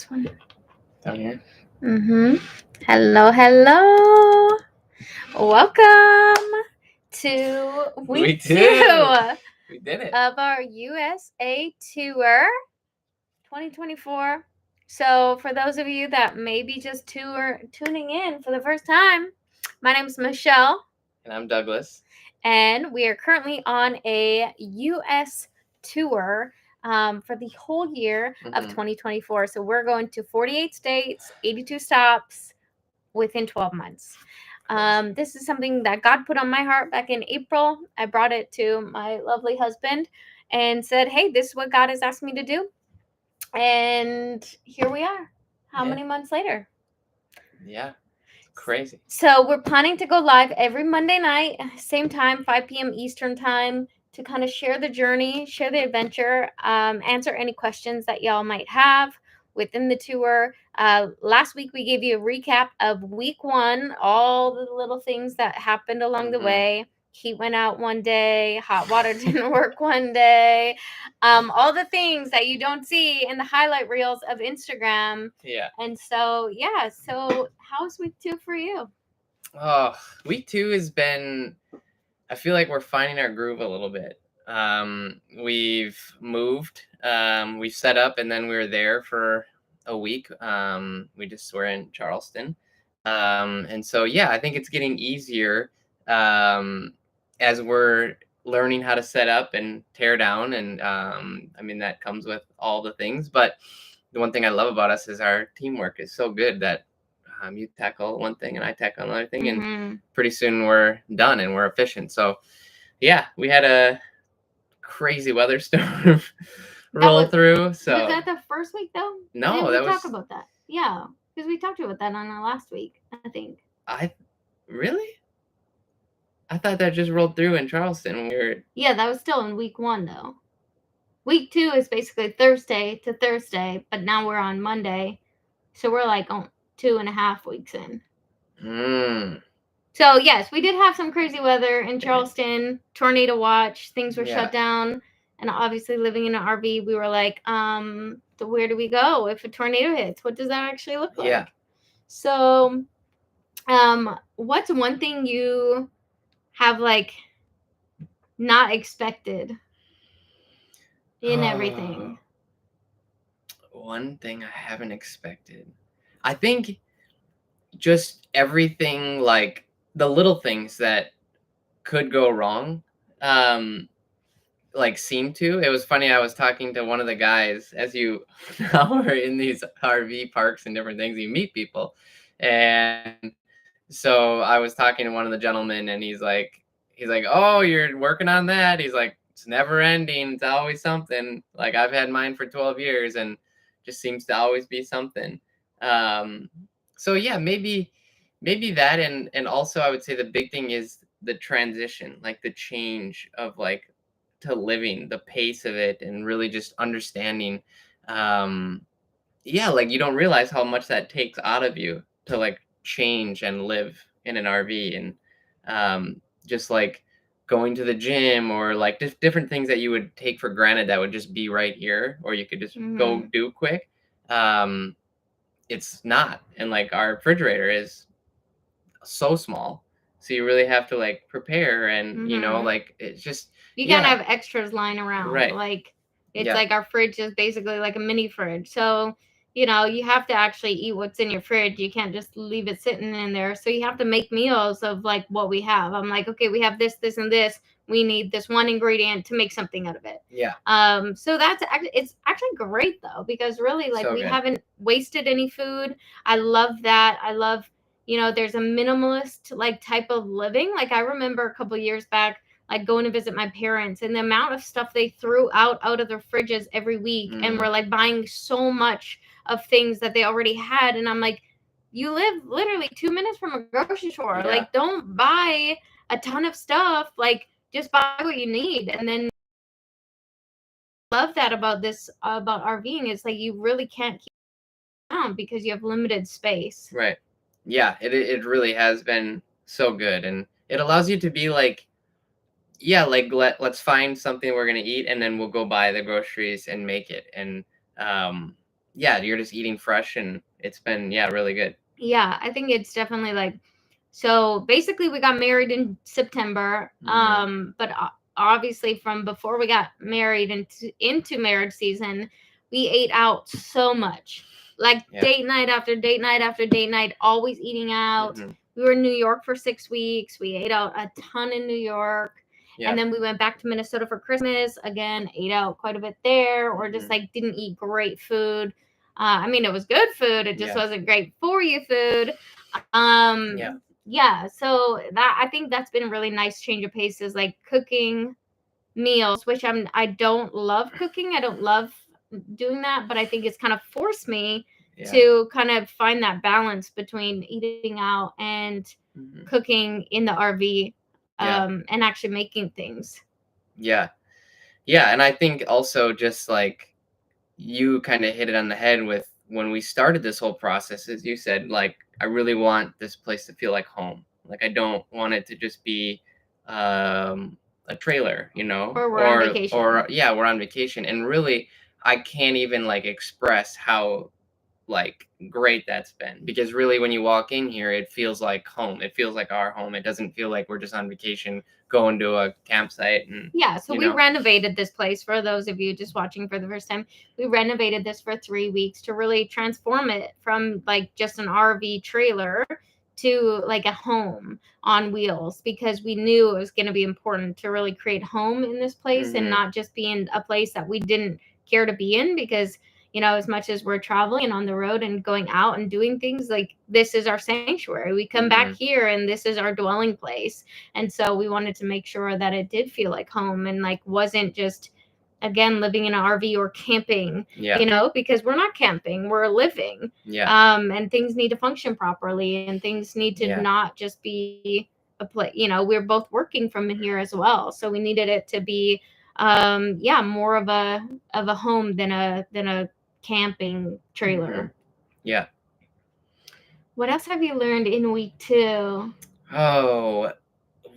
this one. Down here. Hello, hello. Welcome to week two We did it. of our USA tour 2024. So, for those of you that may be just tuning in for the first time, my name is Michelle. And I'm Douglas. And we are currently on a US tour for the whole year of 2024. So we're going to 48 states, 82 stops within 12 months. This is something that God put on my heart back in April. I brought it to my lovely husband and said, hey, this is what God has asked me to do. And here we are. How many months later? Yeah. Crazy. So we're planning to go live every Monday night, same time, 5 p.m. Eastern time, to kind of share the journey, share the adventure, answer any questions that y'all might have within the tour. Last week we gave you a recap of week one, all the little things that happened along the way. Heat went out one day, hot water didn't work one day, all the things that you don't see in the highlight reels of Instagram. Yeah. And so, so how's week two for you? Oh, week two has been, I feel like we're finding our groove a little bit. We've moved, we've set up, and then we were there for a week. We just were in Charleston. And so, yeah, I think it's getting easier as we're learning how to set up and tear down. And I mean, that comes with all the things. But the one thing I love about us is our teamwork is so good that you tackle one thing and I tackle another thing. And pretty soon we're done and we're efficient. So, yeah, we had a crazy weather storm roll through. So was that the first week though? No, Did we talk about that? Yeah, because we talked about that on our last week, I think. Really? I thought that just rolled through in Charleston. Yeah, that was still in week one though. Week two is basically Thursday to Thursday, but now we're on Monday, so we're like 2.5 weeks in. So yes, we did have some crazy weather in Charleston, tornado watch, things were shut down, and obviously living in an RV, we were like, where do we go if a tornado hits? What does that actually look like? Yeah. So, what's one thing you have like not expected in everything? One thing I haven't expected. I think just everything, like the little things that could go wrong, like seem to. It was funny, I was talking to one of the guys, as you now are in these RV parks and different things, you meet people. And so I was talking to one of the gentlemen and he's like, oh, you're working on that? He's like, it's never ending. It's always something. Like I've had mine for 12 years and just seems to always be something. So yeah, maybe that. And also I would say the big thing is the transition, like the change of like to living, the pace of it, and really just understanding. Yeah, like you don't realize how much that takes out of you to like change and live in an RV, and just like going to the gym or like different things that you would take for granted that would just be right here or you could just go do quick. It's not. And like our refrigerator is so small, so you really have to like prepare and you know, like it's just you gotta have extras lying around, right? Like it's like our fridge is basically like a mini fridge, so you know, you have to actually eat what's in your fridge. You can't just leave it sitting in there. So you have to make meals of like what we have. I'm like, okay, we have this, this, and this. We need this one ingredient to make something out of it. Yeah. So it's actually great though, because really like we haven't wasted any food. I love that. I love, you know, there's a minimalist like type of living. Like I remember a couple years back, like going to visit my parents and the amount of stuff they threw out of their fridges every week, and we're like buying so much of things that they already had. And I'm like, you live literally 2 minutes from a grocery store. Yeah. Like don't buy a ton of stuff. Like just buy what you need. And then love that about RVing is like you really can't keep it down because you have limited space. Right. Yeah, it really has been so good, and it allows you to be like, yeah, like let's find something we're gonna eat and then we'll go buy the groceries and make it. And yeah, you're just eating fresh, and it's been, yeah, really good. Yeah, I think it's definitely like, so basically we got married in September. Hmm. But obviously from before we got married into marriage season, we ate out so much. Like Yeah. date night after date night after date night, always eating out. Hmm. We were in New York for 6 weeks. We ate out a ton in New York. And Yeah. then we went back to Minnesota for Christmas. Again, ate out quite a bit there, or just Hmm. like didn't eat great food. I mean, it was good food. It just Yeah. wasn't great for you food. Yeah. Yeah, so that, I think that's been a really nice change of paces, like cooking meals, which I don't love cooking. I don't love doing that, but I think it's kind of forced me Yeah. to kind of find that balance between eating out and Hmm. cooking in the RV, Yeah. and actually making things. Yeah. Yeah. And I think also just like you kind of hit it on the head with when we started this whole process, as you said, like, I really want this place to feel like home. Like, I don't want it to just be a trailer, Or we're on or vacation. yeah, we're on vacation. And really, I can't even like express how like great that's been, because really when you walk in here it feels like home. It feels like our home. It doesn't feel like we're just on vacation going to a campsite and Yeah, so you we know. renovated this place. For those of you just watching for the first time, we renovated this for 3 weeks to really transform it from like just an RV trailer to like a home on wheels, because we knew it was going to be important to really create home in this place and Hmm. not just be in a place that we didn't care to be in. Because as much as we're traveling and on the road and going out and doing things, like this is our sanctuary. We come back Hmm. here and this is our dwelling place. And so we wanted to make sure that it did feel like home and like wasn't just, again, living in an RV or camping, Yeah. because we're not camping, we're living. Yeah. And things need to function properly, and things need to Yeah. not just be a place. We're both working from here as well. So we needed it to be, yeah, more of a home than a camping Hmm. trailer. Yeah. What else have you learned in week 2? Oh,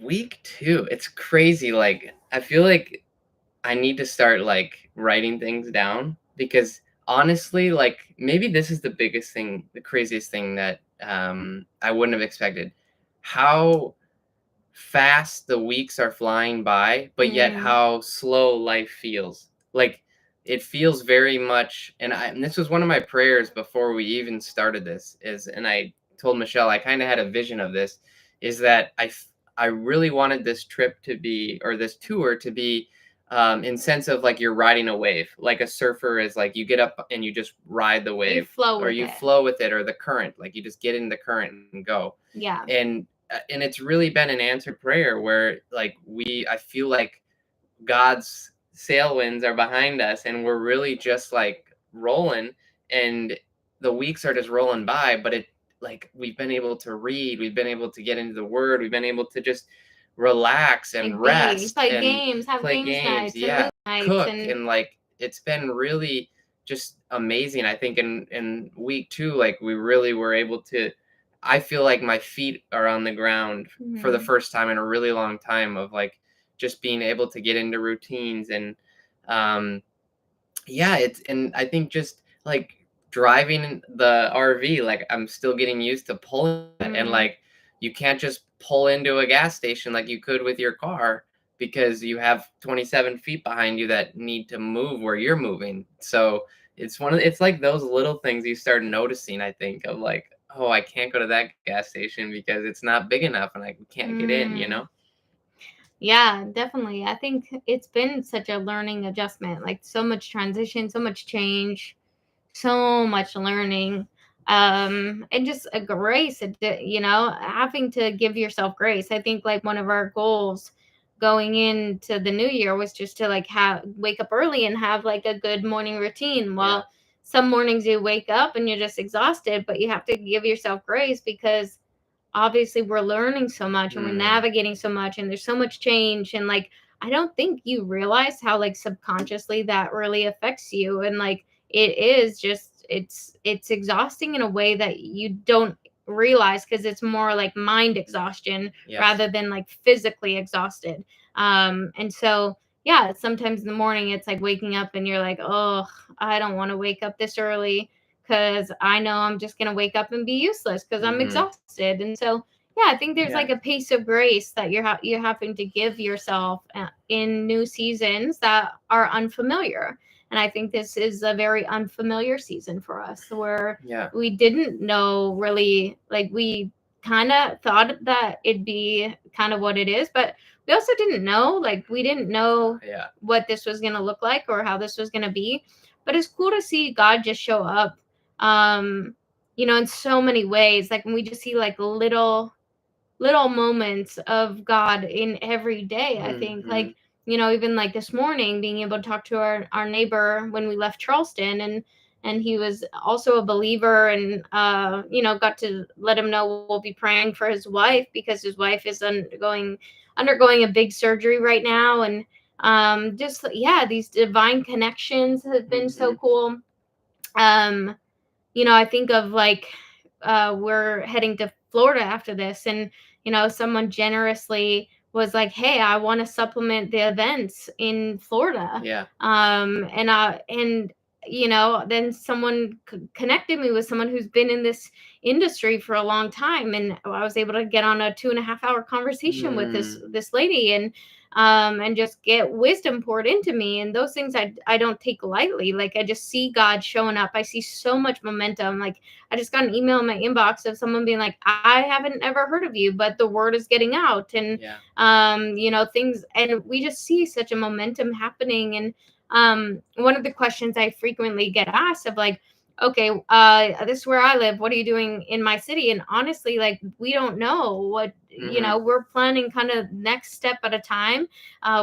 week 2. It's crazy. Like, I feel like I need to start like writing things down, because honestly, like, maybe this is the biggest thing, the craziest thing that I wouldn't have expected. How fast the weeks are flying by, but yet Mm, how slow life feels. Like, it feels very much, and this was one of my prayers before we even started this, is, and I told Michelle I kind of had a vision of this, is that I really wanted this trip to be, or this tour to be, in sense of like you're riding a wave, like a surfer is like you get up and you just ride the you wave, flow or with you it. flow with it, or the current, like you just get in the current and go. Yeah. And it's really been an answered prayer where like I feel like God's sailwinds are behind us, and we're really just like rolling, and the weeks are just rolling by, but it, like, we've been able to read, we've been able to get into the word, we've been able to just relax and Like be rest play and games, have play games games, nights and yeah, movie nights, cook, and and like it's been really just amazing. I think in week 2, like, we really were able to, I feel like my feet are on the ground for the mhm. first time in a really long time, of like just being able to get into routines. And um yeah, it's, and I think just like driving the RV, like I'm still getting used to pulling it, and Mm, like you can't just pull into a gas station like you could with your car, because you have 27 feet behind you that need to move where you're moving. So it's like those little things you start noticing, I think, of like, oh, I can't go to that gas station because it's not big enough and I can't get in, you mm. know? Yeah, definitely. I think it's been such a learning adjustment, like so much transition, so much change, so much learning, and just a grace, having to give yourself grace. I think like one of our goals going into the new year was just to like have wake up early and have like a good morning routine. Yeah. Well, some mornings you wake up and you're just exhausted, but you have to give yourself grace, because obviously we're learning so much and we're Hmm. navigating so much and there's so much change. And like, I don't think you realize how like subconsciously that really affects you. And like, it is just, it's exhausting in a way that you don't realize, because it's more like mind exhaustion Yes. rather than like physically exhausted. And so yeah, sometimes in the morning it's like waking up and you're like, oh, don't want to wake up this early because I know I'm just gonna wake up and be useless because I'm Mm-hmm. exhausted. And so yeah, I think there's Yeah. like a pace of grace that you're having to give yourself in new seasons that are unfamiliar. And I think this is a very unfamiliar season for us, where Yeah. we didn't know really, like we kind of thought that it'd be kind of what it is, but we also didn't know, like we didn't know Yeah. what this was going to look like or how this was going to be. But it's cool to see God just show up, um in so many ways. Like when we just see like little moments of God in every day. I think Mm-hmm. like, even like this morning, being able to talk to our neighbor when we left Charleston, and he was also a believer, and got to let him know we'll be praying for his wife because his wife is undergoing a big surgery right now. And just yeah, these divine connections have been Mm-hmm. so cool. um I think of like, we're heading to Florida after this, and someone generously was like, "Hey, I want to supplement the events in Florida." Yeah. And then someone connected me with someone who's been in this industry for a long time, and I was able to get on a 2.5 hour conversation with Mm. this lady, and just get wisdom poured into me. And those things I don't take lightly. Like I just see God showing up. I see so much momentum. Like I just got an email in my inbox of someone being like, I haven't ever heard of you, but the word is getting out. And Yeah. things, and we just see such a momentum happening. And one of the questions I frequently get asked of like, okay, this is where I live, what are you doing in my city? And honestly, like we don't know what, Mm-hmm. we're planning kind of next step at a time.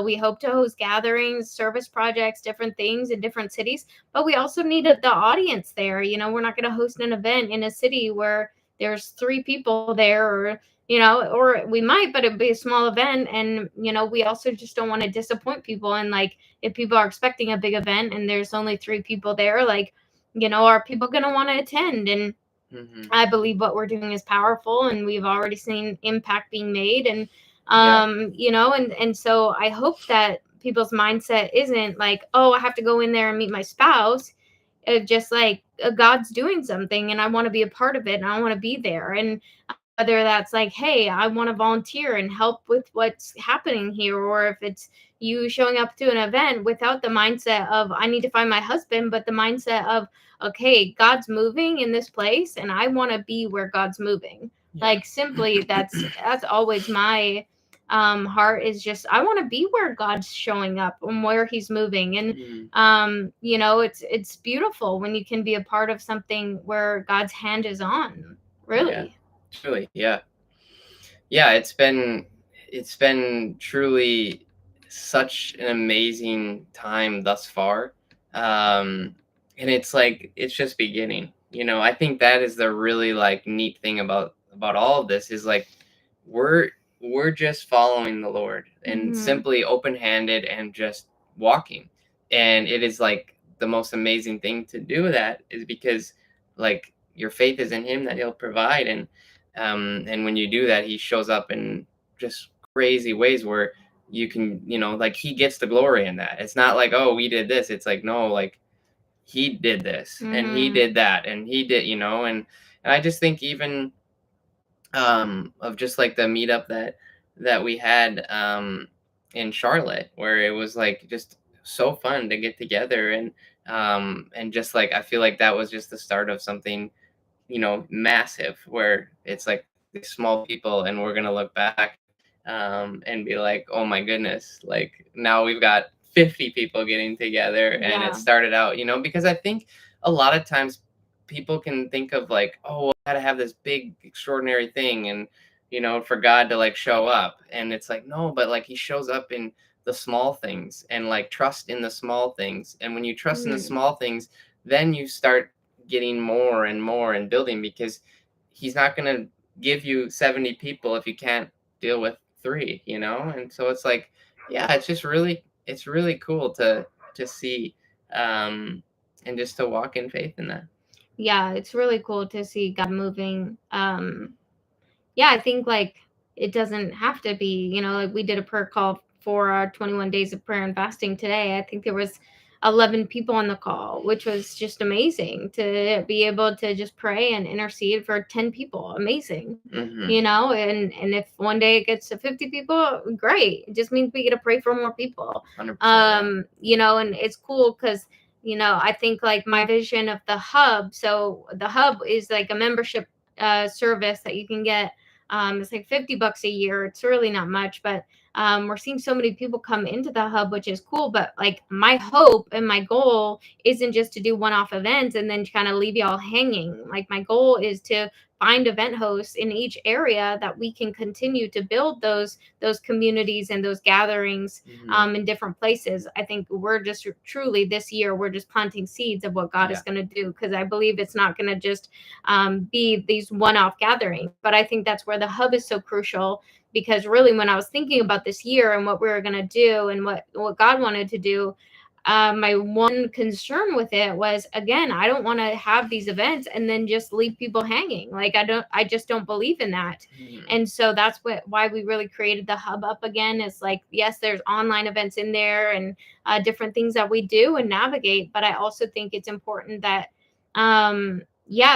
We hope to host gatherings, service projects, different things in different cities, but we also need the audience there. We're not going to host an event in a city where there's 3 people there, or we might, but it'd be a small event. And we also just don't want to disappoint people. And like if people are expecting a big event and there's only 3 people there, like, are people going to want to attend? And Mm-hmm. I believe what we're doing is powerful, and we've already seen impact being made. And Yeah. and so I hope that people's mindset isn't like, oh, I have to go in there and meet my spouse. Just like, God's doing something, and I want to be a part of it, and I want to be there. And whether that's like, hey, I want to volunteer and help with what's happening here, or if it's you showing up to an event without the mindset of I need to find my husband, but the mindset of, okay, God's moving in this place and I want to be where God's moving. Yeah. Like simply, that's always my heart, is just I want to be where God's showing up and where he's moving. And Mm. it's beautiful when you can be a part of something where God's hand is on, Yeah. really. Truly. Yeah. Yeah. It's been truly such an amazing time thus far. Um, and it's like it's just beginning. I think that is the really like neat thing about all of this is like we're we're just following the Lord and Hmm. simply open-handed and just walking. And it is like the most amazing thing to do that is because like your faith is in him that he'll provide. And when you do that, he shows up in just crazy ways where you can, like he gets the glory in that. It's not like, oh, we did this. It's like, no, like he did this and he Hmm. did that and he did, and I just think even of just like the meetup that we had in Charlotte, where it was like just so fun to get together and just like I feel like that was just the start of something massive where it's like these small people and we're gonna look back and be like, oh my goodness, like now we've got 50 people getting together and it Yeah. started out, because I think a lot of times people can think of like, oh, well, I gotta have this big extraordinary thing and for God to like show up. And it's like, no, but like he shows up in the small things and like trust in the small things. And when you trust in the Mm. small things, then you start getting more and more and building because he's not going to give you 70 people if you can't deal with 3, and so it's like, yeah, it's really cool to see um and just to walk in faith in that. Yeah, it's really cool to see God moving. Yeah, I think like it doesn't have to be, like we did a prayer call for our 21 days of prayer and fasting today. I think there was 11 people on the call, which was just amazing to be able to just pray and intercede for 10 people. Amazing. Mm-hmm. And if one day it gets to 50 people, great. It just means we get to pray for more people. 100%. Yeah. And it's cool because I think like my vision of the hub. So the hub is like a membership service that you can get. It's like $50 a year. It's really not much, but we're seeing so many people come into the hub, which is cool. But like my hope and my goal isn't just to do one-off events and then kind of leave y'all hanging. Like my goal is to find event hosts in each area that we can continue to build those communities and those gatherings Mm-hmm. in different places. I think we're just truly this year we're just planting seeds of what God Yeah. is going to do, because I believe it's not going to just be these one-off gatherings. But I think that's where the hub is so crucial, because really when I was thinking about this year and what we were going to do and what God wanted to do, my one concern with it was, again, I don't want to have these events and then just leave people hanging. Like I just don't believe in that. Mm-hmm. And so that's why we really created the hub up again. Is like, yes, there's online events in there and different things that we do and navigate, but I also think it's important that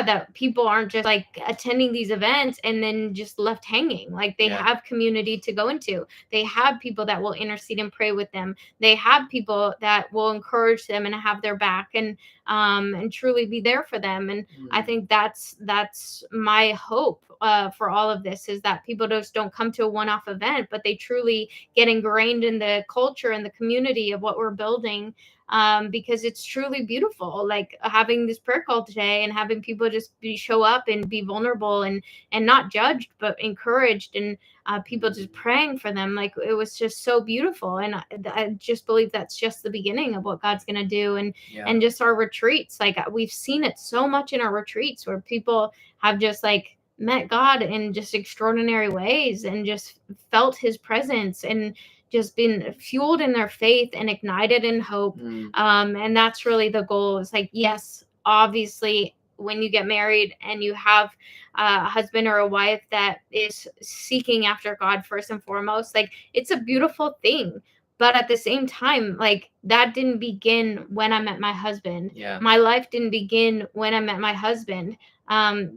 that people aren't just like attending these events and then just left hanging. Like they Yeah. have community to go into. They have people that will intercede and pray with them. They have people that will encourage them and have their back and truly be there for them. And I Mm-hmm. think that's my hope for all of this, is that people just don't come to a one-off event, but they truly get ingrained in the culture and the community of what we're building, because it's truly beautiful. Like having this prayer call today and having people just show up and be vulnerable and not judged but encouraged, and people just praying for them. Like it was just so beautiful, and I just believe that's just the beginning of what God's gonna do. And Yeah. and just our retreats, like we've seen it so much in our retreats where people have just like met God in just extraordinary ways and just felt his presence and just been fueled in their faith and ignited in hope. Mm-hmm. And that's really the goal. Is like, yes, obviously when you get married and you have a husband or a wife that is seeking after God first and foremost, like it's a beautiful thing. But at the same time, like that didn't begin when I met my husband. Yeah. My life didn't begin when I met my husband.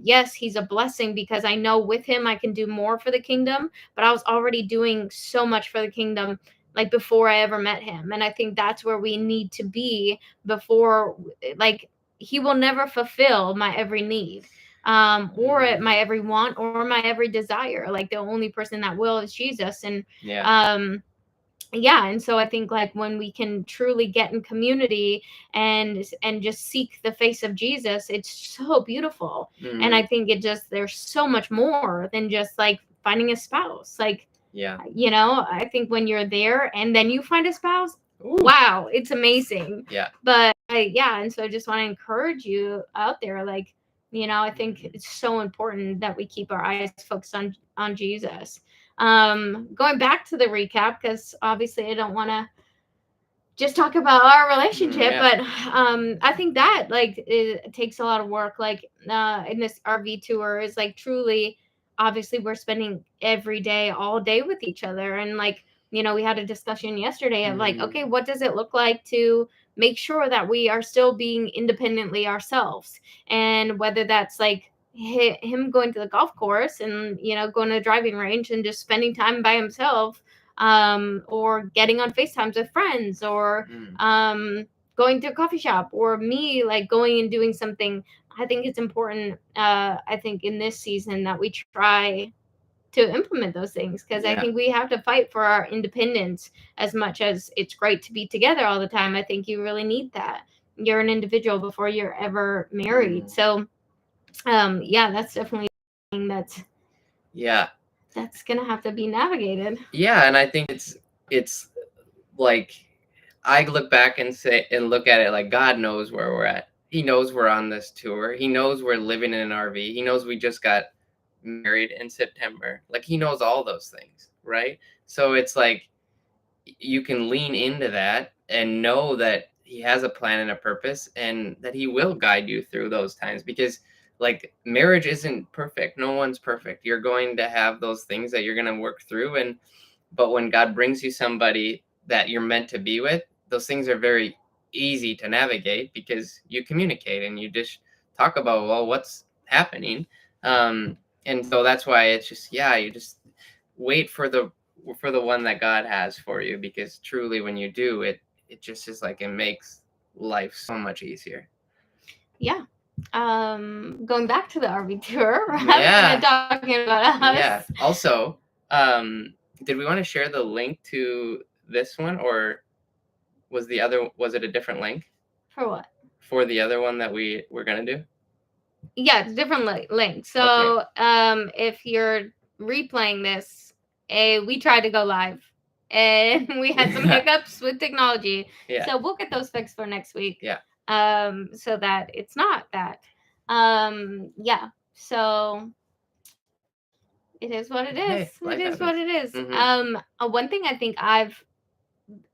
Yes, he's a blessing because I know with him I can do more for the kingdom, but I was already doing so much for the kingdom like before I ever met him. And I think that's where we need to be before, like, he will never fulfill my every need, or my every want or my every desire. Like the only person that will is Jesus. And Yeah. and so I think like when we can truly get in community and just seek the face of Jesus, it's so beautiful. And Mm-hmm. I think it just, there's so much more than just like finding a spouse. Like, Yeah. I think when you're there and then you find a spouse, Ooh. wow, it's amazing. Yeah. But and so I just want to encourage you out there, like, I think it's so important that we keep our eyes focused on Jesus. Going back to the recap, because obviously I don't want to just talk about our relationship, Yeah. but I think that like it takes a lot of work. Like in this RV tour is like truly, obviously we're spending every day all day with each other. And like, we had a discussion yesterday of like, Mm-hmm. okay, what does it look like to make sure that we are still being independently ourselves? And whether that's like him going to the golf course and going to the driving range and just spending time by himself, or getting on FaceTimes with friends, or going to a coffee shop, or me like going and doing something. I think it's important, I think in this season, that we try to implement those things, because I Yeah. think we have to fight for our independence. As much as it's great to be together all the time, I think you really need that. You're an individual before you're ever married. So that's definitely something Yeah. that's gonna have to be navigated. Yeah, and I think it's like I look back and look at it like God knows where we're at. He knows we're on this tour. He knows we're living in an RV. He knows we just got married in September. Like he knows all those things, right? So it's like you can lean into that and know that he has a plan and a purpose and that he will guide you through those times, because like marriage isn't perfect. No one's perfect. You're going to have those things that you're going to work through, but when God brings you somebody that you're meant to be with, those things are very easy to navigate because you communicate and you just talk about, well, what's happening. Um, and so that's why it's just, yeah, you just wait for the one that God has for you, because truly when you do it, it just is like, it makes life so much easier. Yeah. Going back to the RV tour, rather Yeah. than talking about us. Yeah. Also, did we want to share the link to this one, or was it a different link For what? for the other one that we were gonna do? Yeah, it's a different link. Okay. So, if you're replaying this, we tried to go live, and we had some hiccups with technology. Yeah. So we'll get those fixed for next week. Yeah. So that it's not that. Yeah. So it is what it is. Hey, It life is what happens. it is. Mhm. One thing I think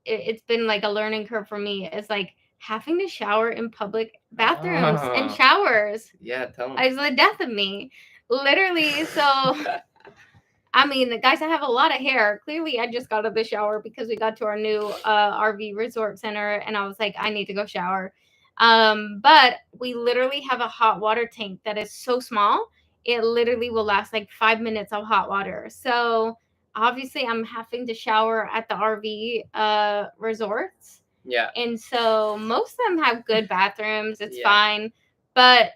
it's been like a learning curve for me is like having to shower in public bathrooms and Oh. showers. Yeah, tell them. It's the death of me. Literally, so I mean, the guys, I have a lot of hair. Clearly, I just got out of the shower because we got to our new RV resort center, and I was like, I need to go shower. But we literally have a hot water tank that is so small, it literally will last like 5 minutes of hot water. So obviously, I'm having to shower at the RV resorts. Yeah. And so most of them have good bathrooms. It's Yeah. fine. But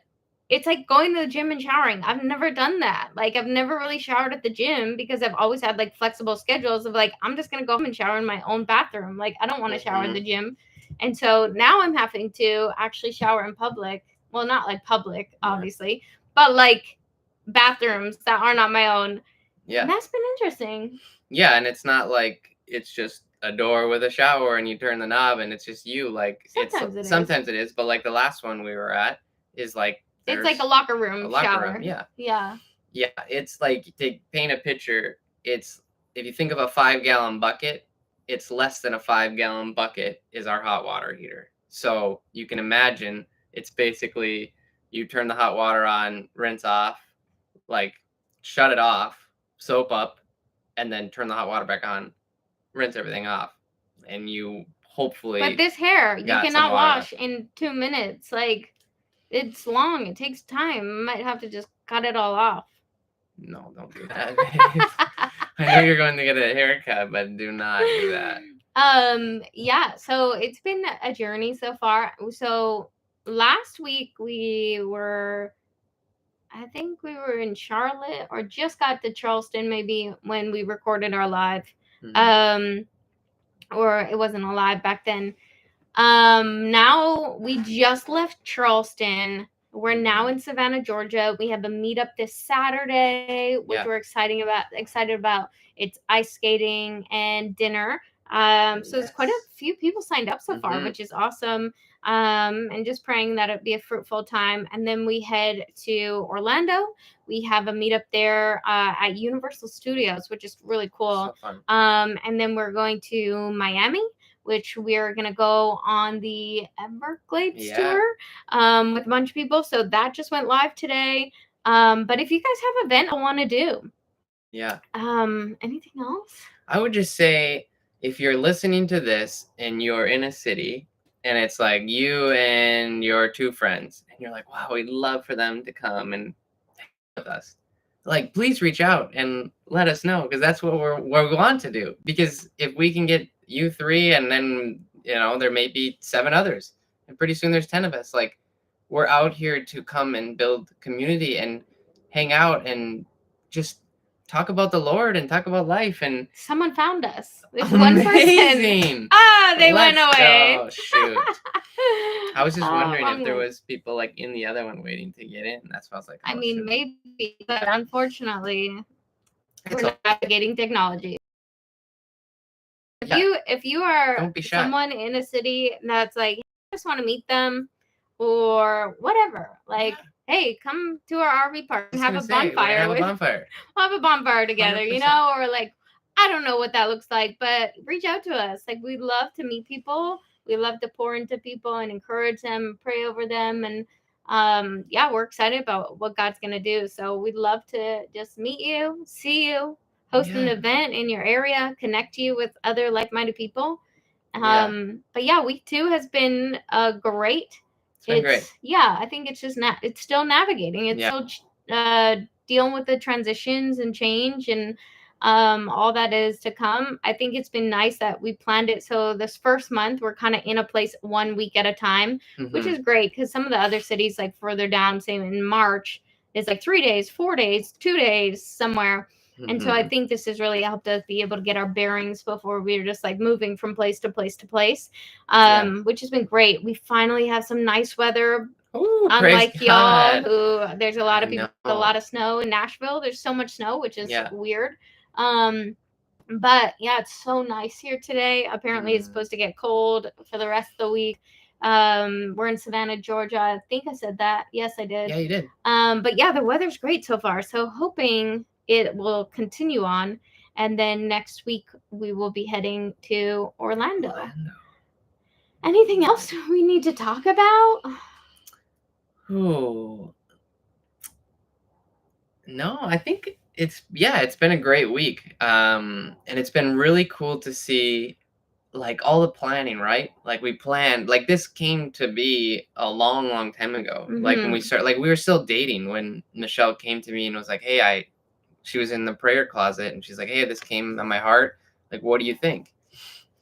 it's like going to the gym and showering. I've never done that. Like, I've never really showered at the gym because I've always had like flexible schedules of like, I'm just going to go home and shower in my own bathroom. Like, I don't want to shower in the gym. And so now I'm having to actually shower in public. Well, not like public, obviously, but like bathrooms that are not my own. Yeah. And that's been interesting. Yeah, and it's not like it's just a door with a shower and you turn the knob and it's just you. Like, sometimes it is, but like the last one we were at is like, it's like a locker room shower. Yeah. Yeah. Yeah, it's like, to paint a picture, it's, if you think of a 5-gallon bucket, it's less than a 5-gallon bucket is our hot water heater. So you can imagine, it's basically, you turn the hot water on, rinse off, like shut it off, soap up, and then turn the hot water back on, rinse everything off, and you hopefully. But this hair, you cannot wash in 2 minutes. Like, it's long. It takes time. I might have to just cut it all off. No, don't do that, babe. I know you're going to get a haircut, but do not do that. Yeah, so it's been a journey so far. So last week I think we were in Charlotte or just got to Charleston maybe when we recorded our live. Or it wasn't a live back then. Now we just left Charleston. We're now in Savannah, Georgia. We have a meetup this Saturday, which we're excited about. It's ice skating and dinner. So there's quite a few people signed up so far, which is awesome. And just praying that it be a fruitful time. And then we head to Orlando. We have a meetup there at Universal Studios, which is really cool. So fun. And then we're going to Miami, which we're going to go on the Everglades tour with a bunch of people. So that just went live today. But if you guys have an event I want to do. Yeah. Anything else? I would just say, if you're listening to this and you're in a city and it's like you and your 2 friends and you're like, wow, we'd love for them to come and hang with us, like, please reach out and let us know, because that's what we want to do. Because if we can get you 3 and then, there may be 7 others, and pretty soon there's 10 of us, like, we're out here to come and build community and hang out and just talk about the Lord and talk about life. And someone found us. There's one person. They went away. Oh, shoot. I was just wondering if there was people like in the other one waiting to get in. That's why I was like, I mean, maybe, but unfortunately, we're navigating technology. If you are someone in a city that's like, I just want to meet them or whatever, like, hey, come to our RV park and have a bonfire. We'll have a bonfire together, 100%. Or like, I don't know what that looks like, but reach out to us. Like, we'd love to meet people. We love to pour into people and encourage them, pray over them. And we're excited about what God's going to do. So we'd love to just meet you, see you, host an event in your area, connect you with other like-minded people. Yeah. But yeah, week 2 has been great. It's been great. I think it's just it's still navigating. It's Yeah. still dealing with the transitions and change and all that is to come. I think it's been nice that we planned it so this first month we're kind of in a place 1 week at a time, which Mm-hmm. is great because some of the other cities like further down, say in March, is like 3 days, 4 days, 2 days somewhere. And so I Mm-hmm. think this has really helped us be able to get our bearings before we were just like moving from place to place to place, Yeah. which has been great. We finally have some nice weather. Oh, praise Unlike y'all, God. who there's a lot I of people with a lot know. of snow in Nashville. There's so much snow, which is Yeah. weird. Um, but yeah, it's so nice here today. Apparently, it's Mm. supposed to get cold for the rest of the week. We're in Savannah, Georgia. I think I said that. Yes, I did. Yeah, you did. But yeah, the weather's great so far. So hoping it will continue on. And then next week we will be heading to Orlando. Orlando. Anything else we need to talk about? Oh. No, I think it's been a great week. And it's been really cool to see like all the planning, right? Like we planned, like this came to be a long, long time ago. Like when we Mm-hmm. started, like we were still dating when Michelle came to me and was like, "Hey, she was in the prayer closet and she's like, "Hey, this came on my heart. Like, what do you think?"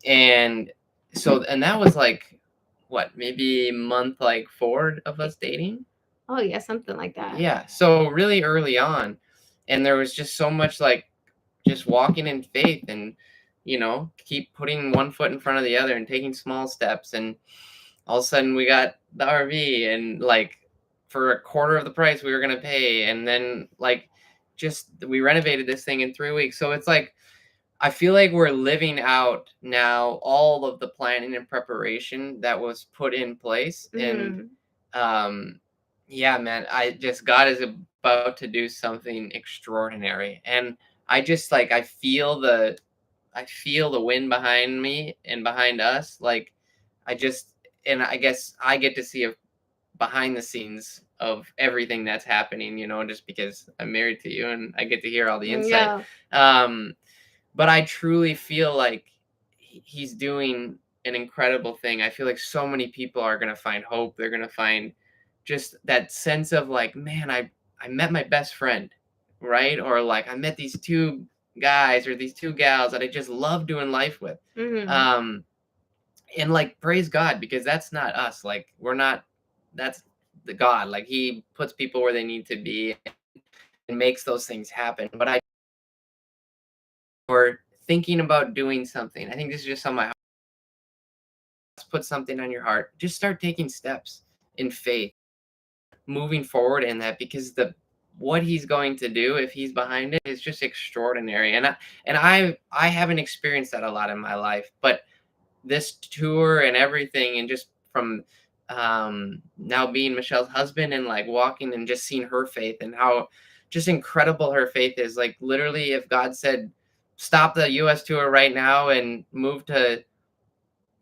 And and that was like what, maybe month like 4 of us dating? Oh yeah, something like that. Yeah. So really early on, and there was just so much like just walking in faith and keep putting one foot in front of the other and taking small steps, and all of a sudden we got the RV, and like for a quarter of the price we were going to pay, and then like just we renovated this thing in 3 weeks. So it's like I feel like we're living out now all of the planning and preparation that was put in place. And Mm-hmm. um yeah, man, I just God is about to do something extraordinary. And I just like I feel the wind behind me and behind us. Like I just and I guess I get to see a behind the scenes of everything that's happening, just because I'm married to you and I get to hear all the insight. Yeah. Um but I truly feel like he's doing an incredible thing. I feel like so many people are going to find hope. They're going to find just that sense of like, man, I met my best friend, right? Or like I met these two guys or these two gals that I just love doing life with. Mm-hmm. Um and like praise God, because that's not us. Like we're not that's the God. Like he puts people where they need to be and makes those things happen. But I or thinking about doing something. I think this is just on my heart. Put something on your heart. Just start taking steps in faith, moving forward in that, because the what he's going to do if he's behind it is just extraordinary. And I haven't experienced that a lot in my life, but this tour and everything, and just from now being Michelle's husband and like walking and just seeing her faith and how just incredible her faith is. Like literally, if God said stop the US tour right now and move to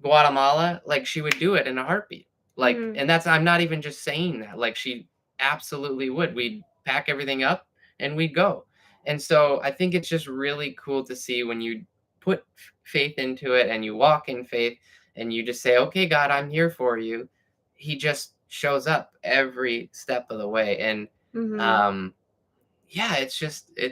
Guatemala, like she would do it in a heartbeat. Like, Mm-hmm. and that's, I'm not even just saying that, like she absolutely would. We'd pack everything up and we'd go. And so I think it's just really cool to see when you put faith into it and you walk in faith and you just say, okay, God, I'm here for you. He just shows up every step of the way. And Mm-hmm. um, yeah, it's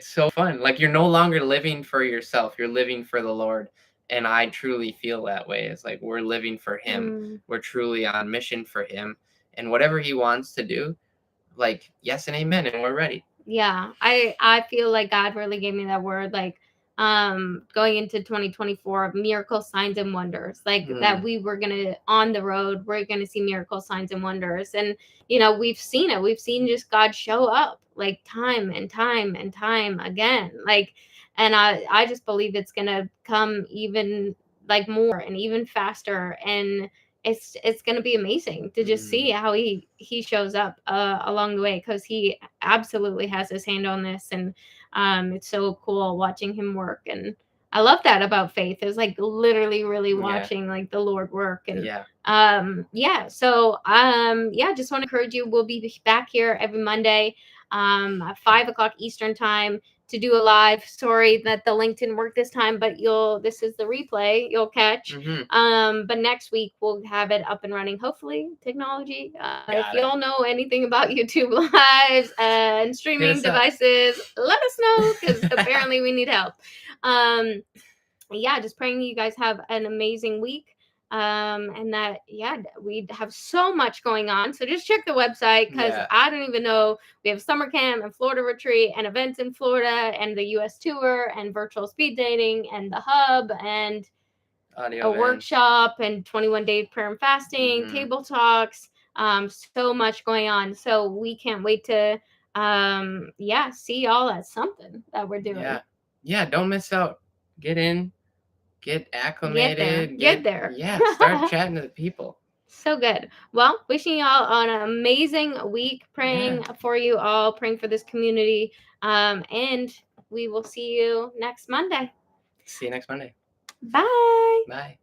so fun. Like you're no longer living for yourself, you're living for the Lord. And I truly feel that way. It's like we're living for him. Mm. We're truly on mission for him. And whatever he wants to do, like yes and amen, and we're ready. Yeah, I feel like God really gave me that word, like going into 2024 of miracle signs and wonders, like that Mm, we were gonna on the road, we're gonna see miracle signs and wonders. And we've seen it. We've seen just God show up like time and time and time again. Like, and I just believe it's gonna come even like more and even faster. And it's going to be amazing to just see mm, how he shows up along the way, because he absolutely has his hand on this. And it's so cool watching him work. And I love that about faith, is like literally really yeah, watching like the Lord work. And yeah. yeah, so yeah, just want to encourage you, we'll be back here every Monday at 5 o'clock Eastern time to do a live. Sorry that the link didn't work this time, but this is the replay you'll catch. But next week we'll have it up and running. Hopefully, technology. If y'all know anything about YouTube lives and streaming devices, let us know, because apparently we need help. Yeah, just praying you guys have an amazing week. And that, we have so much going on. So just check the website, because I don't even know. We have summer camp and Florida retreat and events in Florida and the US tour and virtual speed dating and the hub and a workshop and 21-day prayer and fasting, table talks, so much going on. So we can't wait to see y'all at something that we're doing. Yeah, don't miss out. Get in. Get acclimated. Get there. Yeah, start chatting to the people. So good. Well, wishing y'all an amazing week, praying for you all, praying for this community. And we will see you next Monday. See you next Monday. Bye. Bye.